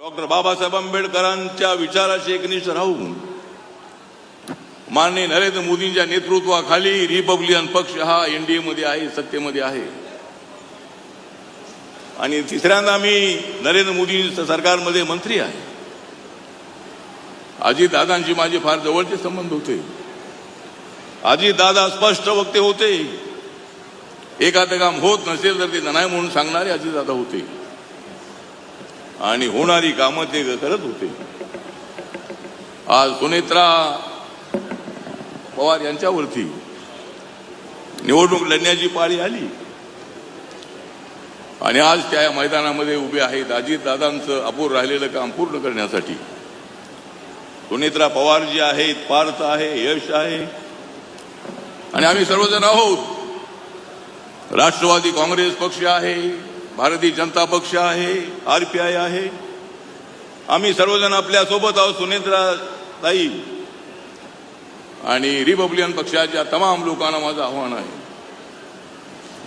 Doctor Babasaheb आंबेडकरांच्या विचाराशी एकनिष्ठ राहून माननीय नरेंद्र मोदींच्या नेतृत्वाखाली रिपब्लिकन पक्ष हा एनडीए मध्ये आहे, सत्तेमध्ये आहे. आणि तिसऱ्यांदा मी नरेंद्र मोदी सरकारमध्ये मंत्री आहे. अजितदादांशी माझे फार जवळचे संबंध होते. अजितदादा स्पष्ट वक्ते होते. एखादं काम होत नसेल तर ते नाही म्हणून सांगणारे अजितदादा होते आणि होणारी कामं ते करत होते. आज सुनेत्रा पवार यांच्यावरती निवडणूक लढण्याची पाळी आली आणि आज त्या मैदानामध्ये उभे आहेत अजितदादांचं अपूर्ण राहिलेलं काम पूर्ण करण्यासाठी. सुनेत्रा पवार जी आहेत, पार्थ आहे, यश आहे आणि आम्ही सर्वजण आहोत. राष्ट्रवादी काँग्रेस पक्ष आहे, भारतीय जनता पक्ष आहे, आरपीआय आहे. आम्ही सर्वजण आपल्या सोबत आहोत. सुनेत्रा ताई आणि रिपब्लिकन पक्षाच्या तमाम लोकांना माझं आव्हान आहे,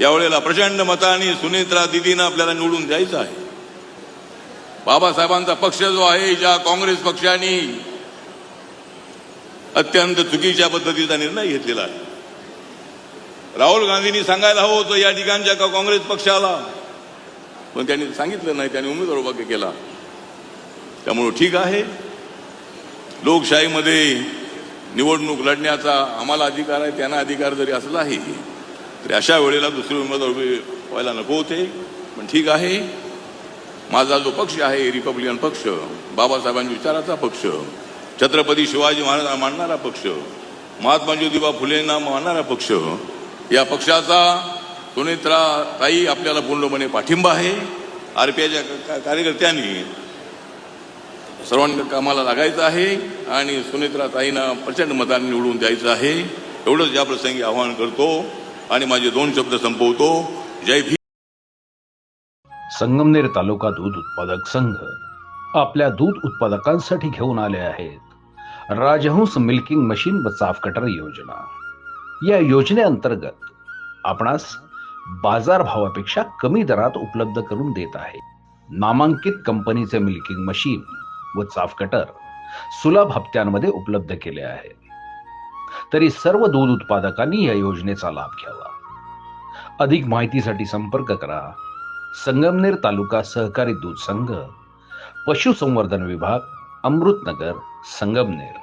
यावेळेला प्रचंड मताने सुनेत्रा दिदींना आपल्याला निवडून द्यायचं आहे. बाबासाहेबांचा पक्ष जो आहे, ज्या काँग्रेस पक्षाने अत्यंत चुकीच्या पद्धतीचा निर्णय घेतलेला आहे. राहुल गांधींनी सांगायला हवं होतं या ठिकाणच्या काँग्रेस पक्षाला, पण त्यांनी सांगितलं नाही. त्यांनी उमेदवार उभा केला. त्यामुळे ठीक आहे, लोकशाहीमध्ये निवडणूक लढण्याचा आम्हाला अधिकार आहे, त्यांना अधिकार जरी असलाही तरी अशा वेळेला दुसरे उमेदवार उभे व्हायला नको होते. पण ठीक आहे, माझा जो पक्ष आहे रिपब्लिकन पक्ष, बाबासाहेबांच्या विचाराचा पक्ष, छत्रपती शिवाजी महाराजांना मानणारा पक्ष, महात्मा ज्योतिबा फुलेंना मानणारा पक्ष, या पक्षाचा सुनेत्रा ताई आपल्याला पूर्णपणे पाठिंबा आहे. आरपीआयच्या कार्यकर्त्यांनी सर्वांना कामाला लागायचं आहे आणि सुनेत्रा ताईंना प्रचंड मतांनी निवडून द्यायचं आहे. एवढंच या प्रसंगी आवाहन करतो आणि माझे 2 शब्द संपवतो. जय भीम. संगमनेर तालुका दूध उत्पादक संघ आपल्या दूध उत्पादकांसाठी घेऊन आले आहेत राजहंस मिल्किंग मशीन व चाफ कटर योजना. या योजनेअंतर्गत आपणास बाजार भावापेक्षा कमी दरात उपलब्ध करून देत आहे. नामांकित कंपनीचे मिल्किंग मशीन व चाफ कटर सुलभ हप्त्यांमध्ये उपलब्ध केले आहे. तरी सर्व दूध उत्पादकांनी या योजनेचा लाभ घ्यावा. अधिक माहितीसाठी संपर्क करा संगमनेर तालुका सहकारी दूध संघ, पशुसंवर्धन विभाग, अमृतनगर, संगमनेर.